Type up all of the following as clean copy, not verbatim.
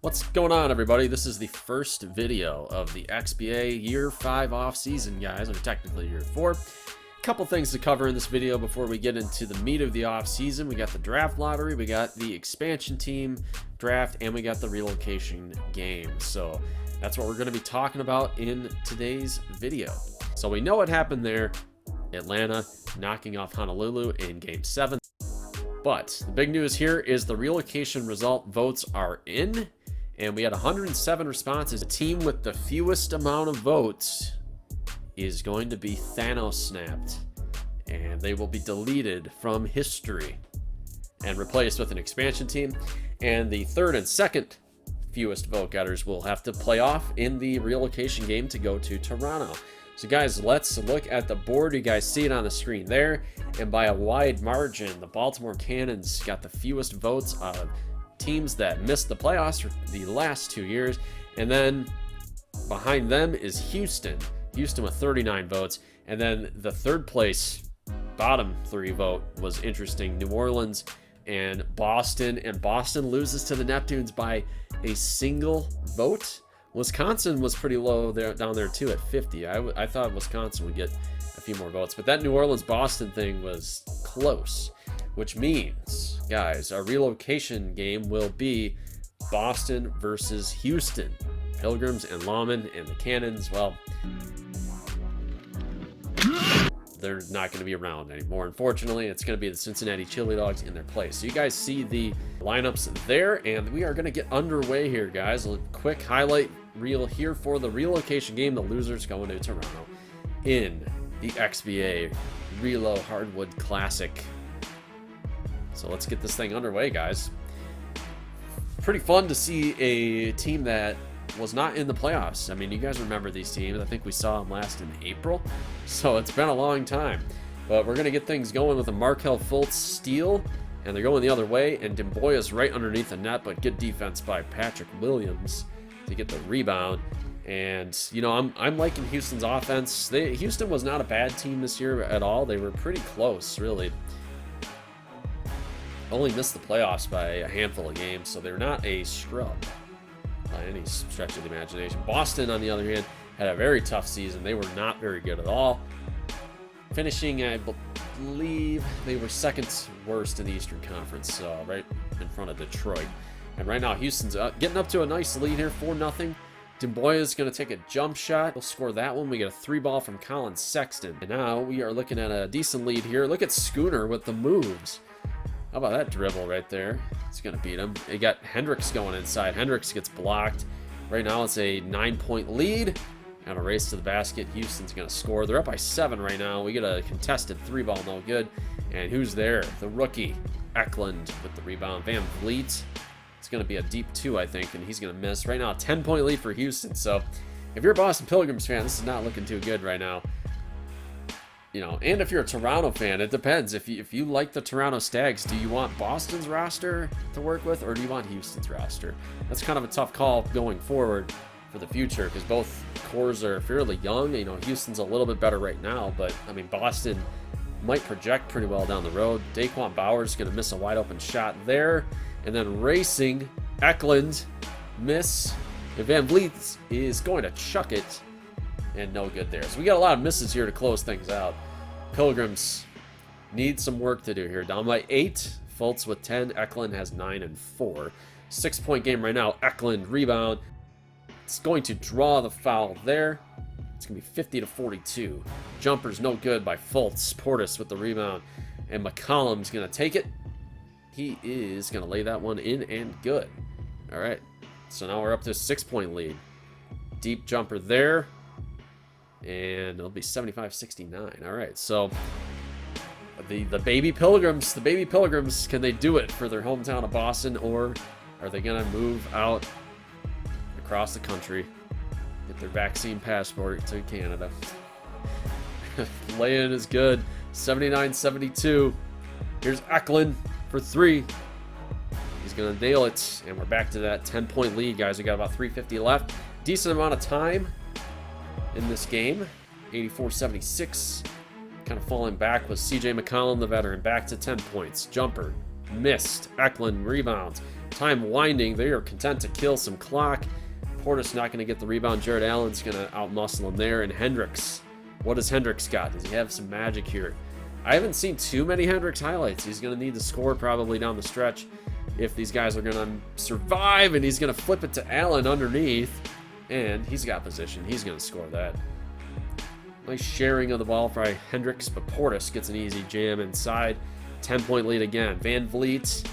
What's going on, everybody? This is the first video of the XBA Year 5 off-season, guys, or technically Year 4. Couple things to cover in this video before we get into the meat of the off-season. We got the draft lottery, we got the expansion team draft, and we got the relocation game. So that's what we're going to be talking about in today's video. So we know what happened there. Atlanta knocking off Honolulu in Game 7. But the big news here is the relocation result votes are in. And we had 107 responses. The team with the fewest amount of votes is going to be Thanos snapped. And they will be deleted from history and replaced with an expansion team. And the third and second fewest vote getters will have to play off in the relocation game to go to Toronto. So guys, let's look at the board. You guys see it on the screen there. And by a wide margin, the Baltimore Cannons got the fewest votes out of teams that missed the playoffs for the last 2 years. And then behind them is Houston with 39 votes. And then the third place bottom three vote was interesting, New Orleans and Boston loses to the Neptunes by a single vote. Wisconsin was pretty low there, down there too, at 50. I thought Wisconsin would get a few more votes, but that New Orleans Boston thing was close, which means, guys, our relocation game will be Boston versus Houston. Pilgrims and Lawmen and the Cannons, well, they're not going to be around anymore. Unfortunately, it's going to be the Cincinnati Chili Dogs in their place. So you guys see the lineups there, and we are going to get underway here, guys. A quick highlight reel here for the relocation game. The losers going to Toronto in the XBA Relo Hardwood Classic. So let's get this thing underway, guys. Pretty fun to see a team that was not in the playoffs. I mean, you guys remember these teams. I think we saw them last in April. So it's been a long time. But we're going to get things going with a Markel Fultz steal. And they're going the other way. And Demboya's right underneath the net. But good defense by Patrick Williams to get the rebound. And, you know, I'm liking Houston's offense. Houston was not a bad team this year at all. They were pretty close, really. Only missed the playoffs by a handful of games, so they're not a scrub by any stretch of the imagination. Boston, on the other hand, had a very tough season. They were not very good at all. Finishing, I believe, they were second worst in the Eastern Conference, so right in front of Detroit. And right now, Houston's getting up to a nice lead here, 4-0. Demboya's going to take a jump shot. He'll score that one. We get a 3-ball from Colin Sexton. And now we are looking at a decent lead here. Look at Schooner with the moves. How about that dribble right there? It's going to beat him. They got Hendricks going inside. Hendricks gets blocked. Right now it's a 9-point lead. And a race to the basket. Houston's going to score. They're up by 7 right now. We get a contested 3-ball, no good. And who's there? The rookie, Eklund, with the rebound. Van Vliet. It's going to be a deep 2, I think, and he's going to miss. Right now, a 10-point lead for Houston. So if you're a Boston Pilgrims fan, this is not looking too good right now. You know, and if you're a Toronto fan, it depends. If you like the Toronto Stags, do you want Boston's roster to work with, or do you want Houston's roster? That's kind of a tough call going forward for the future, because both cores are fairly young. You know, Houston's a little bit better right now, but, I mean, Boston might project pretty well down the road. Daquan Bowers going to miss a wide-open shot there. And then racing, Eklund, miss. And Van Vliet is going to chuck it. And no good there. So we got a lot of misses here to close things out. Pilgrims need some work to do here. Down by 8. Fultz with 10. Eklund has 9 and 4. 6-point game right now. Eklund rebound. It's going to draw the foul there. It's going to be 50-42. Jumper's no good by Fultz. Portis with the rebound. And McCollum's going to take it. He is going to lay that one in and good. All right. So now we're up to a 6-point lead. Deep jumper there. And it'll be 75-69. All right, so the baby Pilgrims, can they do it for their hometown of Boston, or are they going to move out across the country, get their vaccine passport to Canada? Lay-in is good, 79-72. Here's Eklund for 3. He's going to nail it, and we're back to that 10-point lead, guys. We got about 3:50 left. Decent amount of time in this game. 84-76. Kind of falling back was CJ McCollum, the veteran, back to 10 points. Jumper missed. Eklund rebounds. Time winding. They are content to kill some clock. Portis not going to get the rebound. Jared Allen's going to outmuscle him there. And Hendricks. What does Hendricks got? Does he have some magic here? I haven't seen too many Hendricks highlights. He's going to need to score probably down the stretch if these guys are going to survive. And he's going to flip it to Allen underneath. And he's got position. He's going to score that. Nice sharing of the ball by Hendricks. But Portis gets an easy jam inside. 10-point lead again. Van Vliet.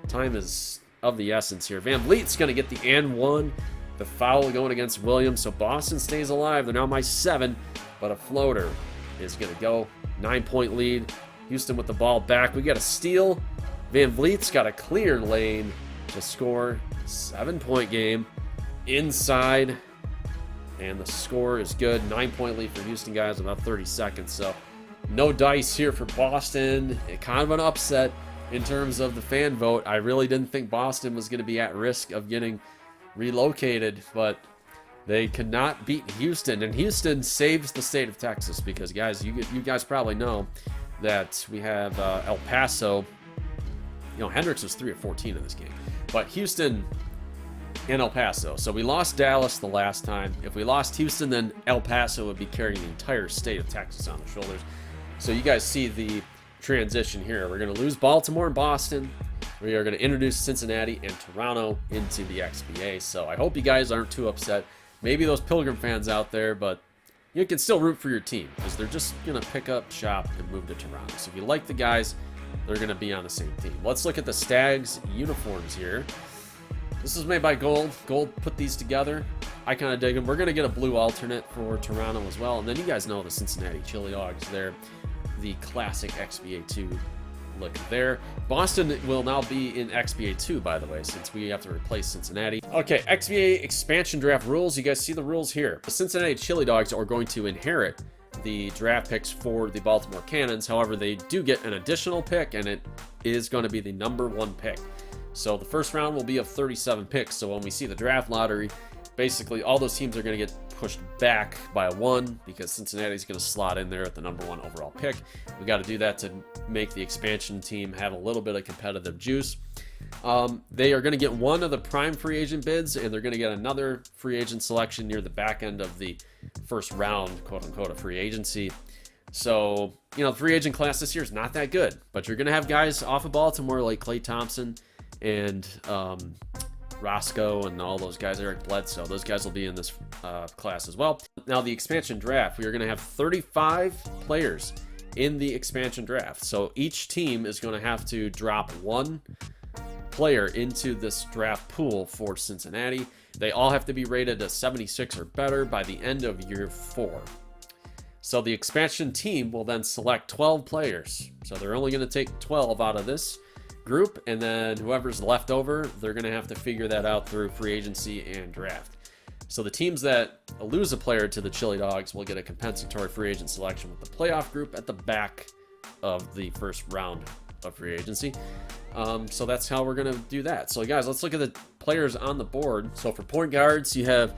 Time is of the essence here. Van Vliet's going to get the and one. The foul going against Williams. So Boston stays alive. They're now my 7. But a floater is going to go. 9-point lead. Houston with the ball back. We got a steal. Van Vliet's got a clear lane to score. 7-point game. Inside. And the score is good. 9-point lead for Houston, guys, about 30 seconds. So no dice here for Boston. Kind of an upset in terms of the fan vote. I really didn't think Boston was going to be at risk of getting relocated, but they could not beat Houston. And Houston saves the state of Texas because, guys, you guys probably know that we have El Paso. You know, Hendricks was 3 of 14 in this game. But Houston and El Paso. So we lost Dallas the last time. If we lost Houston, then El Paso would be carrying the entire state of Texas on their shoulders. So you guys see the transition here. We're going to lose Baltimore and Boston. We are going to introduce Cincinnati and Toronto into the XBA. So I hope you guys aren't too upset. Maybe those Pilgrim fans out there, but you can still root for your team because they're just going to pick up shop and move to Toronto. So if you like the guys, they're going to be on the same team. Let's look at the Stags uniforms here. This is made by Gold. Gold put these together. I kind of dig them. We're going to get a blue alternate for Toronto as well. And then you guys know the Cincinnati Chili Dogs there. The classic XBA 2 look there. Boston will now be in XBA 2, by the way, since we have to replace Cincinnati. Okay, XBA expansion draft rules. You guys see the rules here. The Cincinnati Chili Dogs are going to inherit the draft picks for the Baltimore Cannons. However, they do get an additional pick, and it is going to be the #1 pick. So the first round will be of 37 picks. So when we see the draft lottery, basically all those teams are going to get pushed back by 1 because Cincinnati's going to slot in there at the #1 overall pick. We got to do that to make the expansion team have a little bit of competitive juice. They are going to get 1 of the prime free agent bids, and they're going to get another free agent selection near the back end of the first round, quote unquote, of free agency. So, you know, the free agent class this year is not that good, but you're going to have guys off of Baltimore like Klay Thompson and Roscoe and all those guys, Eric Bledsoe. Those guys will be in this class as well. Now, the expansion draft, we are going to have 35 players in the expansion draft. So each team is going to have to drop 1 player into this draft pool for Cincinnati. They all have to be rated a 76 or better by the end of year 4. So the expansion team will then select 12 players. So they're only going to take 12 out of this group, and then whoever's left over, they're going to have to figure that out through free agency and draft. So the teams that lose a player to the Chili Dogs will get a compensatory free agent selection with the playoff group at the back of the first round of free agency. So that's how we're going to do that. So guys, let's look at the players on the board. So for point guards, you have,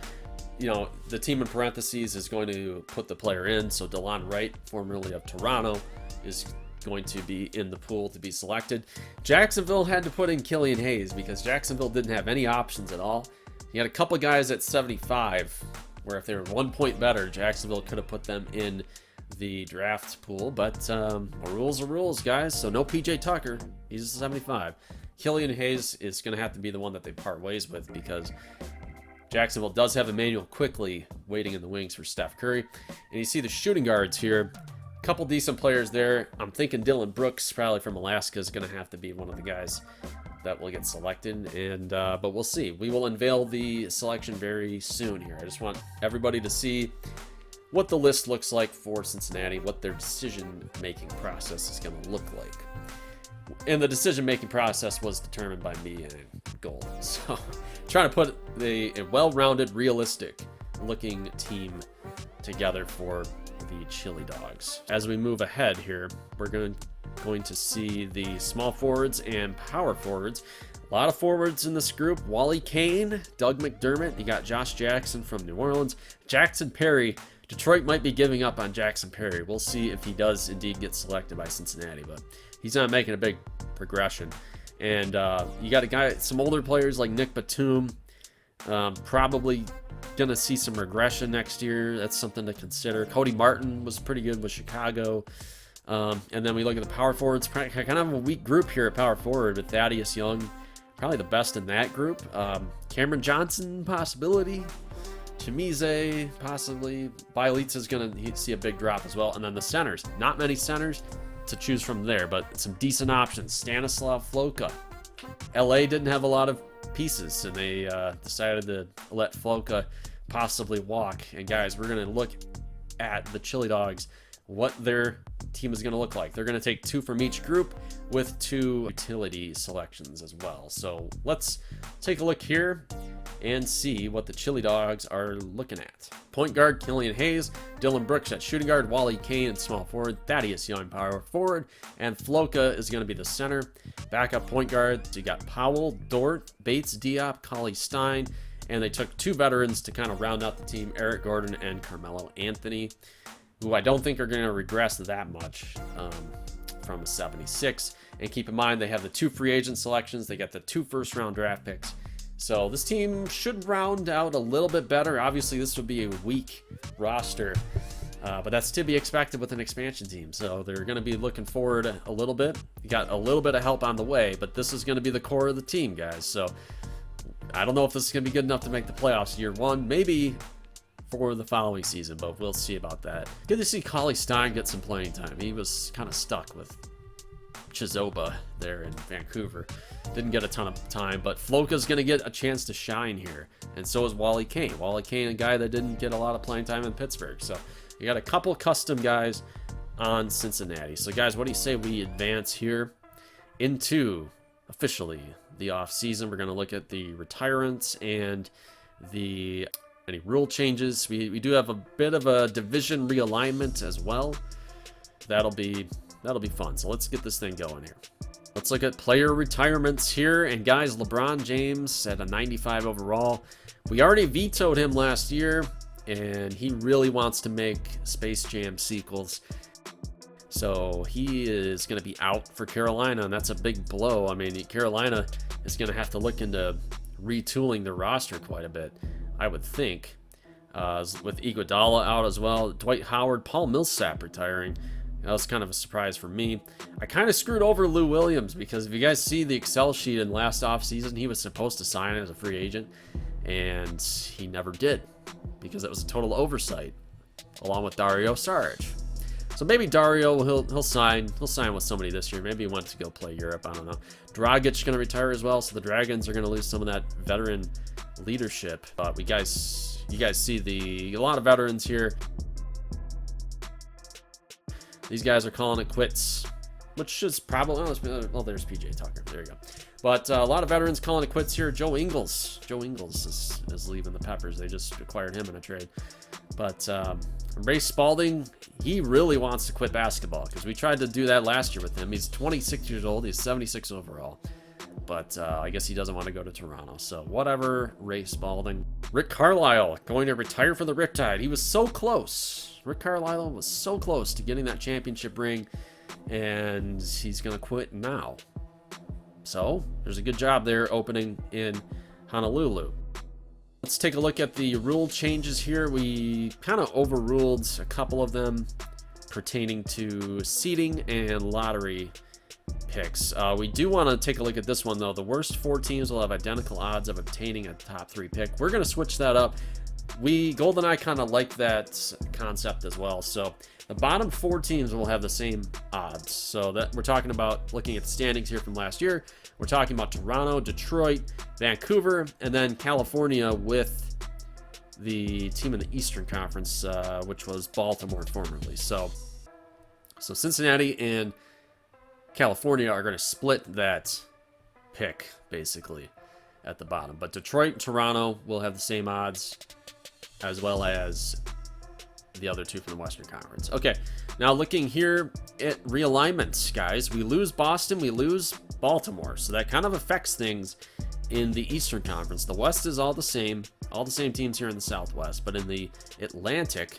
you know, the team in parentheses is going to put the player in. So DeLon Wright, formerly of Toronto, is going to be in the pool to be selected. Jacksonville had to put in Killian Hayes because Jacksonville didn't have any options at all. He had a couple guys at 75 where if they were 1 point better, Jacksonville could have put them in the draft pool, but rules are rules, guys. So no PJ Tucker, he's a 75. Killian Hayes is going to have to be the one that they part ways with because Jacksonville does have Emmanuel Quickley waiting in the wings for Steph Curry. And you see the shooting guards here. Couple decent players there. I'm thinking Dylan Brooks, probably from Alaska, is going to have to be one of the guys that will get selected. And but we'll see. We will unveil the selection very soon here. I just want everybody to see what the list looks like for Cincinnati, what their decision-making process is going to look like. And the decision-making process was determined by me and Gold. So trying to put a well-rounded, realistic-looking team together for the Chili Dogs. As we move ahead here, we're going to see the small forwards and power forwards. A lot of forwards in this group. Wally Kane, Doug McDermott. You got Josh Jackson from New Orleans. Jackson Perry. Detroit might be giving up on Jackson Perry. We'll see if he does indeed get selected by Cincinnati, but he's not making a big progression. And you got some older players like Nick Batum. Probably gonna see some regression next year. That's something to consider. Cody Martin was pretty good with Chicago. And then we look at the power forwards. Kind of a weak group here at power forward with Thaddeus Young, probably the best in that group. Cameron Johnson, possibility. Chimize, possibly. Bielitsa's going to see a big drop as well. And then the centers. Not many centers to choose from there, but some decent options. Stanislav Floka. LA didn't have a lot of pieces, and they decided to let Floka possibly walk. And guys, we're going to look at the Chili Dogs, what their team is going to look like. They're going to take 2 from each group with 2 utility selections as well. So let's take a look here and see what the Chili Dogs are looking at. Point guard, Killian Hayes. Dylan Brooks at shooting guard. Wally Kane at small forward. Thaddeus Young, power forward. And Floka is going to be the center. Backup point guard, you got Powell, Dort, Bates, Diop, Cauley Stein. And they took 2 veterans to kind of round out the team, Eric Gordon and Carmelo Anthony, who I don't think are going to regress that much from a 76. And keep in mind, they have the 2 free agent selections. They got the 2 first-round draft picks. So this team should round out a little bit better. Obviously, this would be a weak roster, but that's to be expected with an expansion team. So they're going to be looking forward a little bit. You got a little bit of help on the way, but this is going to be the core of the team, guys. So I don't know if this is going to be good enough to make the playoffs year 1. Maybe for the following season, but we'll see about that. Good to see Cauley Stein get some playing time. He was kind of stuck with Chizoba there in Vancouver. Didn't get a ton of time, but Floka's going to get a chance to shine here, and so is Wally Kane. Wally Kane, a guy that didn't get a lot of playing time in Pittsburgh. So you got a couple custom guys on Cincinnati. So guys, what do you say we advance here into officially the off season? We're going to look at the retirements and any rule changes. We do have a bit of a division realignment as well. That'll be fun. So let's get this thing going here. Let's look at player retirements here. And guys, LeBron James at a 95 overall. We already vetoed him last year, and he really wants to make Space Jam sequels. So he is going to be out for Carolina, and that's a big blow. I mean, Carolina is going to have to look into retooling their roster quite a bit, I would think. With Iguodala out as well. Dwight Howard, Paul Millsap retiring. That was kind of a surprise for me. I kind of screwed over Lou Williams, because if you guys see the Excel sheet in last offseason, he was supposed to sign as a free agent, and he never did, because it was a total oversight, along with Dario Saric. So maybe Dario, he'll sign with somebody this year. Maybe he wants to go play Europe. I don't know. Dragic going to retire as well, so the Dragons are going to lose some of that veteran leadership. But you guys see a lot of veterans here. These guys are calling it quits, which is probably, oh, there's PJ Tucker. There you go. But a lot of veterans calling it quits here. Joe Ingles is leaving the Peppers. They just acquired him in a trade. But Ray Spalding, he really wants to quit basketball, because we tried to do that last year with him. He's 26 years old. He's 76 overall. But I guess he doesn't want to go to Toronto. So whatever, Ray Spalding. Rick Carlisle going to retire for the Riptide. He was so close. Rick Carlisle was so close to getting that championship ring, and he's going to quit now. So there's a good job there opening in Honolulu. Let's take a look at the rule changes here. We kind of overruled a couple of them pertaining to seeding and lottery picks. We do want to take a look at this one, though. The worst 4 teams will have identical odds of obtaining a top 3 pick. We're going to switch that up. GoldenEye kind of like that concept as well. So the bottom 4 teams will have the same odds. So that we're talking about, looking at the standings here from last year, we're talking about Toronto, Detroit, Vancouver, and then California with the team in the Eastern Conference, which was Baltimore formerly. So Cincinnati and California are going to split that pick basically at the bottom. But Detroit and Toronto will have the same odds, as well as the other 2 from the Western Conference. Okay, now looking here at realignments, guys. We lose Boston, we lose Baltimore. So that kind of affects things in the Eastern Conference. The West is all the same teams here in the Southwest. But in the Atlantic,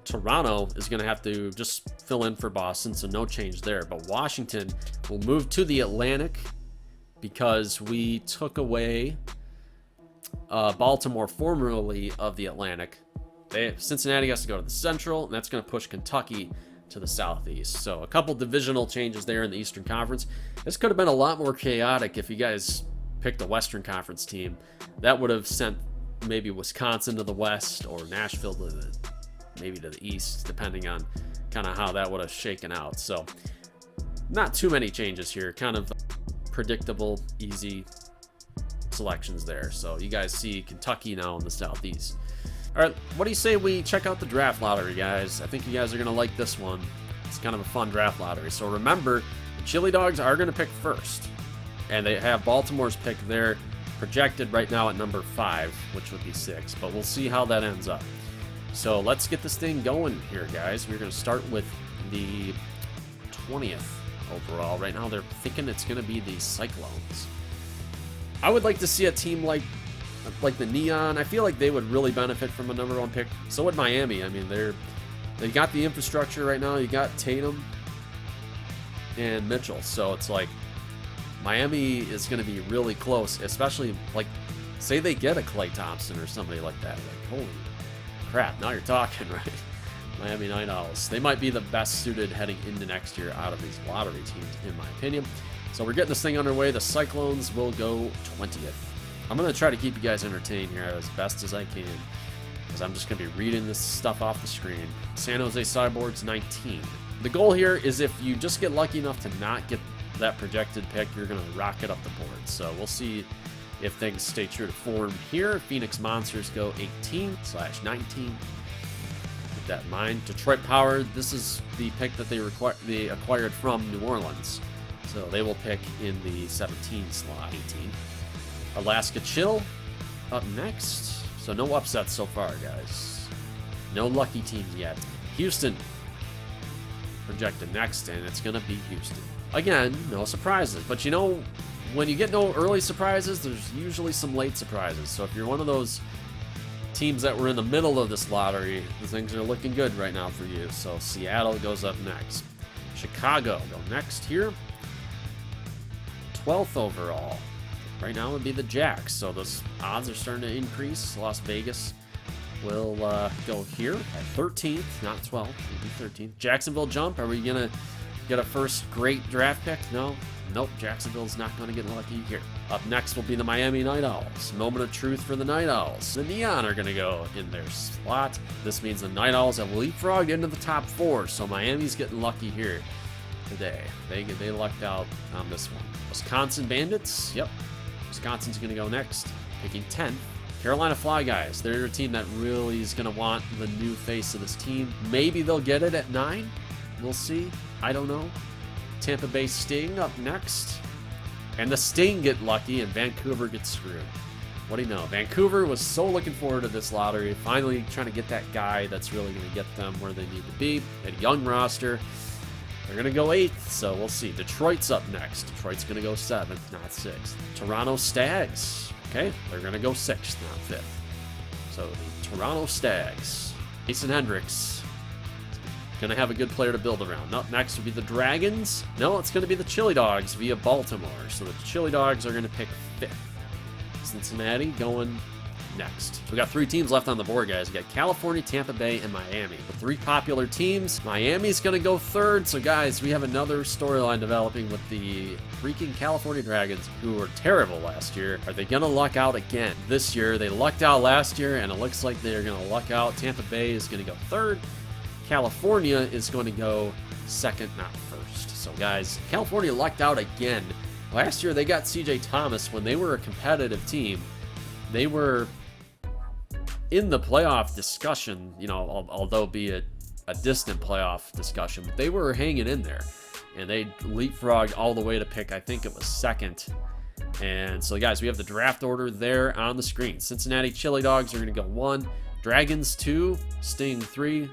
Toronto is going to have to just fill in for Boston, so no change there. But Washington will move to the Atlantic, because we took away Baltimore, formerly of the Atlantic. Cincinnati has to go to the Central, and that's going to push Kentucky to the Southeast. So a couple divisional changes there in the Eastern Conference. This could have been a lot more chaotic if you guys picked a Western Conference team. That would have sent maybe Wisconsin to the West or Nashville to maybe to the East, depending on kind of how that would have shaken out. So not too many changes here. Kind of predictable, easy selections there. So you guys see Kentucky now in the Southeast. All right, what do you say we check out the draft lottery, guys? I think you guys are going to like this one. It's kind of a fun draft lottery. So remember, the Chili Dogs are going to pick first, and they have Baltimore's pick there projected right now at number 5, which would be 6, but we'll see how that ends up. So let's get this thing going here, guys. We're going to start with the 20th overall. Right now, they're thinking it's going to be the Cyclones. I would like to see a team like the Neon. I feel like they would really benefit from a number 1 pick. So would Miami. I mean, they got the infrastructure right now. You got Tatum and Mitchell. So it's like Miami is going to be really close, especially like say they get a Klay Thompson or somebody like that. Like, holy crap, now you're talking, right? Miami Night Owls. They might be the best suited heading into next year out of these lottery teams, in my opinion. So we're getting this thing underway. The Cyclones will go 20th. I'm going to try to keep you guys entertained here as best as I can, because I'm just going to be reading this stuff off the screen. San Jose Cyborgs 19. The goal here is if you just get lucky enough to not get that projected pick, you're going to rocket up the board. So we'll see if things stay true to form here. Phoenix Monsters go 18/19. Keep that in mind. Detroit Power, this is the pick that they acquired from New Orleans. So they will pick in the 17 slot, 18. Alaska Chill up next. So no upsets so far, guys. No lucky teams yet. Houston projected next, and it's going to be Houston. Again, no surprises. But you know, when you get no early surprises, there's usually some late surprises. So if you're one of those teams that were in the middle of this lottery, the things are looking good right now for you. So Seattle goes up next. Chicago go next here. 12th overall. Right now would be the Jacks. So those odds are starting to increase. Las Vegas will go here at 13th, not 12th. It'll be 13th. Jacksonville jump. Are we going to get a first great draft pick? No. Nope, Jacksonville's not going to get lucky here. Up next will be the Miami Night Owls. Moment of truth for the Night Owls. The Neon are going to go in their slot. This means the Night Owls have leapfrogged into the top 4, so Miami's getting lucky here today. They lucked out on this one. Wisconsin Bandits, yep. Wisconsin's going to go next, picking 10th. Carolina Fly Guys, they're a team that really is going to want the new face of this team. Maybe they'll get it at 9. We'll see. I don't know. Tampa Bay Sting up next. And the Sting get lucky and Vancouver gets screwed. What do you know? Vancouver was so looking forward to this lottery, finally trying to get that guy that's really going to get them where they need to be. A young roster. They're going to go 8th, so we'll see. Detroit's up next. Detroit's going to go 7th, not 6th. Toronto Stags. Okay, they're going to go 6th, not 5th. So the Toronto Stags. Mason Hendricks. Going to have a good player to build around. Up next would be the Dragons. No, it's going to be the Chili Dogs via Baltimore. So the Chili Dogs are going to pick 5th. Cincinnati going next. So we got 3 teams left on the board, guys. We got California, Tampa Bay, and Miami. The 3 popular teams. Miami's going to go 3rd. So guys, we have another storyline developing with the freaking California Dragons, who were terrible last year. Are they going to luck out again this year? They lucked out last year, and it looks like they're going to luck out. Tampa Bay is going to go 3rd. California is going to go 2nd, not 1st. So guys, California lucked out again. Last year they got CJ Thomas when they were a competitive team. They were in the playoff discussion, you know, although be it a distant playoff discussion, but they were hanging in there. And they leapfrogged all the way to pick, I think it was 2nd. And so guys, we have the draft order there on the screen. Cincinnati Chili Dogs are going to go 1. Dragons 2. Sting 3.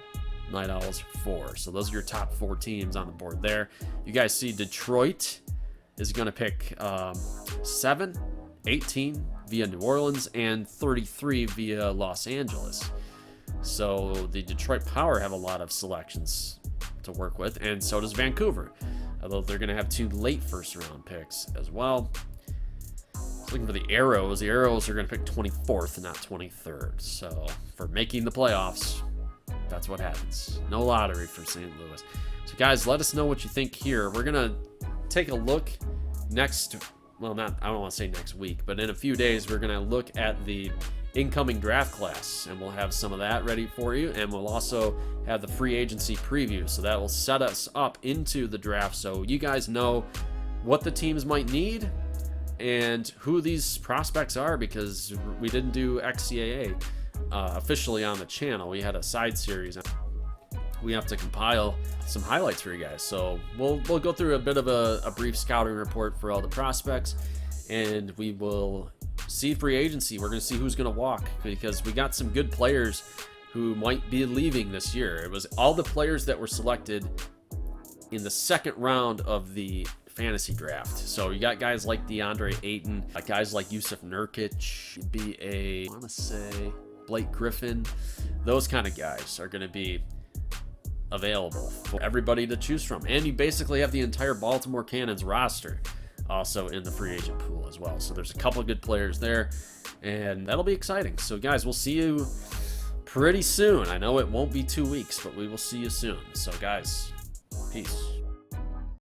Night Owls 4. So those are your top 4 teams on the board there. You guys see Detroit is going to pick 7, 18 via New Orleans, and 33 via Los Angeles. So the Detroit Power have a lot of selections to work with, and so does Vancouver. Although they're going to have 2 late first round picks as well. Looking for the Arrows. The Arrows are going to pick 24th, not 23rd. So for making the playoffs, that's what happens. No lottery for St. Louis. So guys, let us know what you think here. We're going to take a look next, well, not, I don't want to say next week, but in a few days, we're going to look at the incoming draft class, and we'll have some of that ready for you, and we'll also have the free agency preview. So that will set us up into the draft, so you guys know what the teams might need and who these prospects are, because we didn't do XCAA officially on the channel. We had a side series. We have to compile some highlights for you guys. So we'll go through a bit of a brief scouting report for all the prospects, and we will see free agency. We're going to see who's going to walk, because we got some good players who might be leaving this year. It was all the players that were selected in the second round of the fantasy draft. So you got guys like DeAndre Ayton, guys like Yusuf Nurkic, I want to say Blake Griffin. Those kind of guys are going to be available for everybody to choose from. And you basically have the entire Baltimore Cannons roster also in the free agent pool as well. So there's a couple of good players there, and that'll be exciting. So guys, we'll see you pretty soon. I know it won't be 2 weeks, but we will see you soon. So guys, peace.